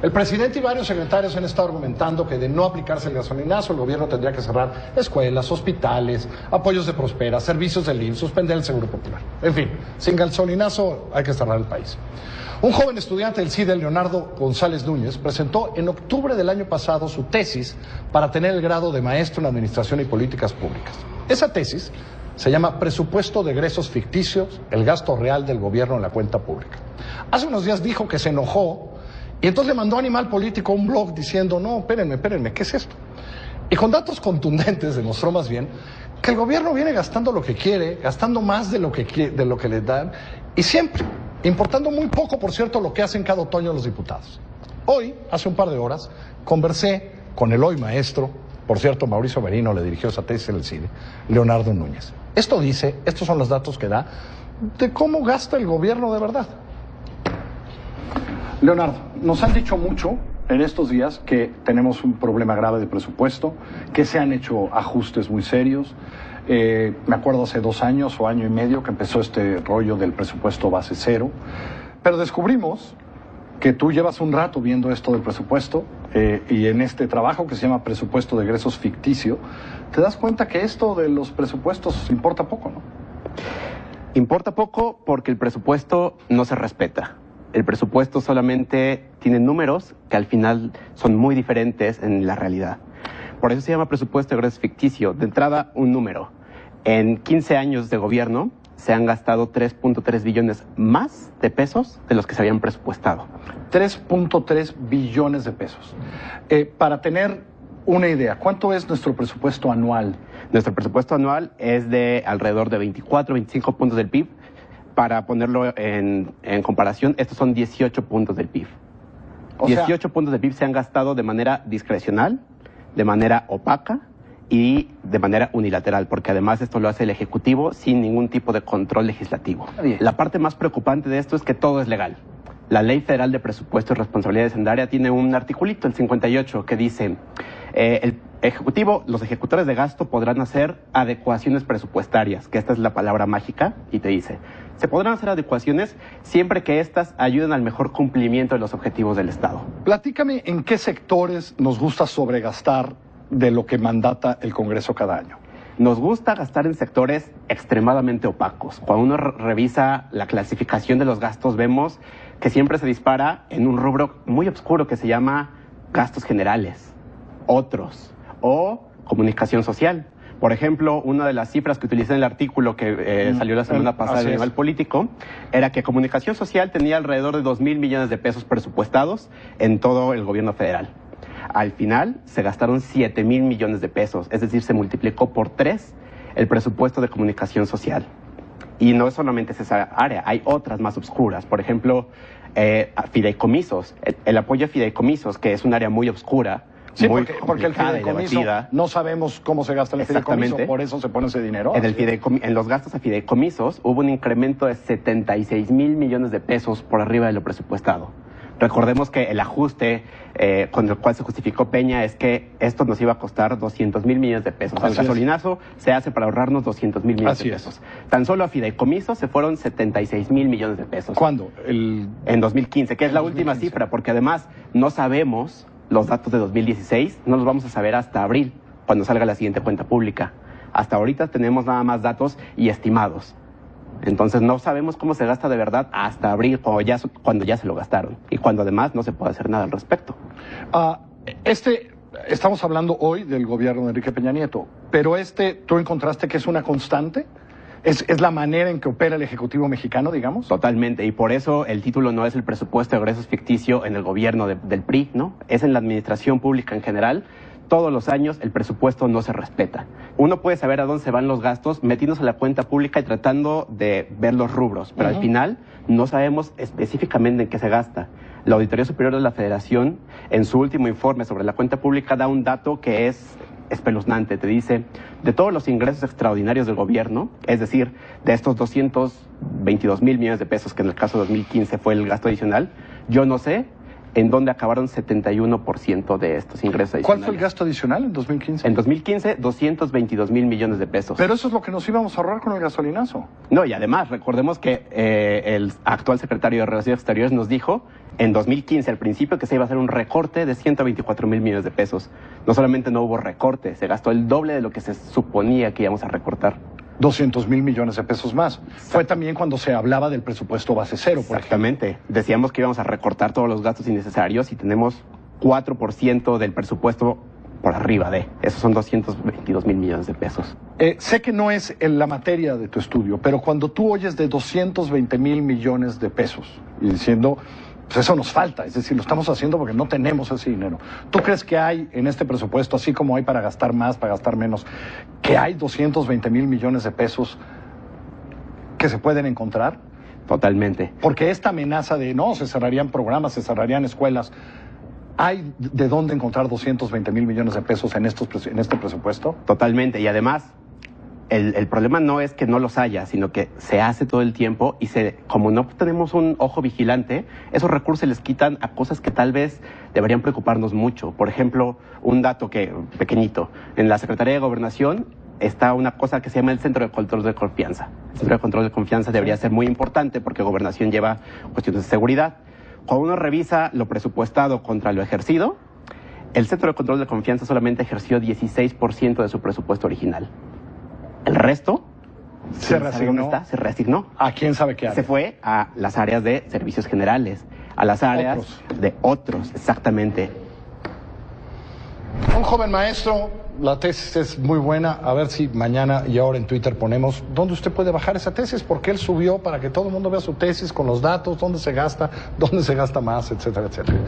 El presidente y varios secretarios han estado argumentando que de no aplicarse el gasolinazo, el gobierno tendría que cerrar escuelas, hospitales, apoyos de Prospera, servicios del IMSS, suspender el Seguro Popular. En fin, sin gasolinazo hay que cerrar el país. Un joven estudiante del CIDE, Leonardo González Núñez, presentó en octubre del año pasado su tesis para tener el grado de maestro en Administración y Políticas Públicas. Esa tesis se llama Presupuesto de Egresos Ficticios, el gasto real del gobierno en la cuenta pública. Hace unos días dijo que se enojó y entonces le mandó a Animal Político un blog diciendo, no, espérenme, ¿qué es esto? Y con datos contundentes demostró más bien que el gobierno viene gastando lo que quiere, gastando más de lo que le dan y siempre importando muy poco, por cierto, lo que hacen cada otoño los diputados. Hoy, hace un par de horas, conversé con el hoy maestro, por cierto, Mauricio Merino le dirigió esa tesis en el CIDE, Leonardo Núñez. Estos son los datos que da de cómo gasta el gobierno de verdad. Leonardo, nos han dicho mucho en estos días que tenemos un problema grave de presupuesto, que se han hecho ajustes muy serios. Me acuerdo hace 2 años o año y medio que empezó este rollo del presupuesto base cero, pero descubrimos que tú llevas un rato viendo esto del presupuesto y en este trabajo que se llama Presupuesto de Egresos Ficticio, te das cuenta que esto de los presupuestos importa poco, ¿no? Importa poco porque el presupuesto no se respeta. El presupuesto solamente tiene números que al final son muy diferentes en la realidad. Por eso se llama presupuesto de egresos ficticio. De entrada, un número. En 15 años de gobierno se han gastado 3.3 billones más de pesos de los que se habían presupuestado. 3.3 billones de pesos. Para tener una idea, ¿cuánto es nuestro presupuesto anual? Nuestro presupuesto anual es de alrededor de 24, 25 puntos del PIB. Para ponerlo en comparación, estos son 18 puntos del PIB. 18 puntos del PIB se han gastado de manera discrecional, de manera opaca y de manera unilateral, porque además esto lo hace el Ejecutivo sin ningún tipo de control legislativo. La parte más preocupante de esto es que todo es legal. La Ley Federal de Presupuesto y Responsabilidad Hacendaria tiene un articulito, el 58, que dice, el Ejecutivo, los ejecutores de gasto podrán hacer adecuaciones presupuestarias, que esta es la palabra mágica, y te dice, se podrán hacer adecuaciones siempre que éstas ayuden al mejor cumplimiento de los objetivos del Estado. Platícame en qué sectores nos gusta sobregastar de lo que mandata el Congreso cada año. Nos gusta gastar en sectores extremadamente opacos. Cuando uno revisa la clasificación de los gastos, vemos que siempre se dispara en un rubro muy oscuro que se llama gastos generales, otros, o comunicación social. Por ejemplo, una de las cifras que utilicé en el artículo que salió la semana pasada en Animal Político era que comunicación social tenía alrededor de 2.000 millones de pesos presupuestados en todo el gobierno federal. Al final se gastaron 7.000 millones de pesos, es decir, se multiplicó por 3 el presupuesto de comunicación social. Y no solamente es esa área, hay otras más oscuras. Por ejemplo, fideicomisos, el apoyo a fideicomisos, que es un área muy oscura. Sí, porque el fideicomiso, no sabemos cómo se gasta el fideicomiso, por eso se pone ese dinero. En los gastos a fideicomisos hubo un incremento de 76.000 millones de pesos por arriba de lo presupuestado. Recordemos que el ajuste con el cual se justificó Peña es que esto nos iba a costar 200.000 millones de pesos. El gasolinazo se hace para ahorrarnos 200.000 millones de pesos. Tan solo a fideicomisos se fueron 76.000 millones de pesos. ¿Cuándo? En 2015, que es la última cifra, porque además no sabemos los datos de 2016, no los vamos a saber hasta abril, cuando salga la siguiente cuenta pública. Hasta ahorita tenemos nada más datos y estimados. Entonces no sabemos cómo se gasta de verdad hasta abril, cuando ya se lo gastaron. Y cuando además no se puede hacer nada al respecto. Estamos hablando hoy del gobierno de Enrique Peña Nieto, pero ¿tú encontraste que es una constante? ¿Es la manera en que opera el Ejecutivo mexicano, digamos? Totalmente, y por eso el título no es el presupuesto de egresos ficticio en el gobierno del PRI, ¿no? Es en la administración pública en general. Todos los años el presupuesto no se respeta. Uno puede saber a dónde se van los gastos metiéndose a la cuenta pública y tratando de ver los rubros, pero al final no sabemos específicamente en qué se gasta. La Auditoría Superior de la Federación, en su último informe sobre la cuenta pública, da un dato que es espeluznante. Te dice, de todos los ingresos extraordinarios del gobierno, es decir, de estos 222.000 millones de pesos, que en el caso de 2015 fue el gasto adicional, yo no sé en dónde acabaron 71% de estos ingresos adicionales. ¿Cuál fue el gasto adicional en 2015? En 2015, 222.000 millones de pesos. Pero eso es lo que nos íbamos a ahorrar con el gasolinazo. No, y además, recordemos que el actual secretario de Relaciones Exteriores nos dijo en 2015, al principio, que se iba a hacer un recorte de 124,000 millones de pesos. No solamente no hubo recorte, se gastó el doble de lo que se suponía que íbamos a recortar. 200,000 millones de pesos más. Fue también cuando se hablaba del presupuesto base cero, por Exactamente. ejemplo. Decíamos que íbamos a recortar todos los gastos innecesarios y tenemos 4% del presupuesto por arriba de. Esos son 222,000 millones de pesos. Sé que no es en la materia de tu estudio, pero cuando tú oyes de 220,000 millones de pesos y diciendo, pues eso nos falta, es decir, lo estamos haciendo porque no tenemos ese dinero. ¿Tú crees que hay en este presupuesto, así como hay para gastar más, para gastar menos, que hay 220,000 millones de pesos que se pueden encontrar? Totalmente. Porque esta amenaza de, no, se cerrarían programas, se cerrarían escuelas, ¿hay de dónde encontrar 220,000 millones de pesos en este presupuesto? Totalmente. Y además, el problema no es que no los haya, sino que se hace todo el tiempo y como no tenemos un ojo vigilante, esos recursos se les quitan a cosas que tal vez deberían preocuparnos mucho. Por ejemplo, un dato pequeñito. En la Secretaría de Gobernación está una cosa que se llama el Centro de Control de Confianza. El Centro de Control de Confianza debería ser muy importante porque Gobernación lleva cuestiones de seguridad. Cuando uno revisa lo presupuestado contra lo ejercido, el Centro de Control de Confianza solamente ejerció 16% de su presupuesto original. El resto se reasignó. ¿Dónde está? Se reasignó. ¿A quién sabe qué área? Se fue a las áreas de servicios generales, a las áreas de otros, exactamente. Un joven maestro, la tesis es muy buena. A ver si mañana y ahora en Twitter ponemos dónde usted puede bajar esa tesis, porque él subió para que todo el mundo vea su tesis con los datos, dónde se gasta más, etcétera, etcétera.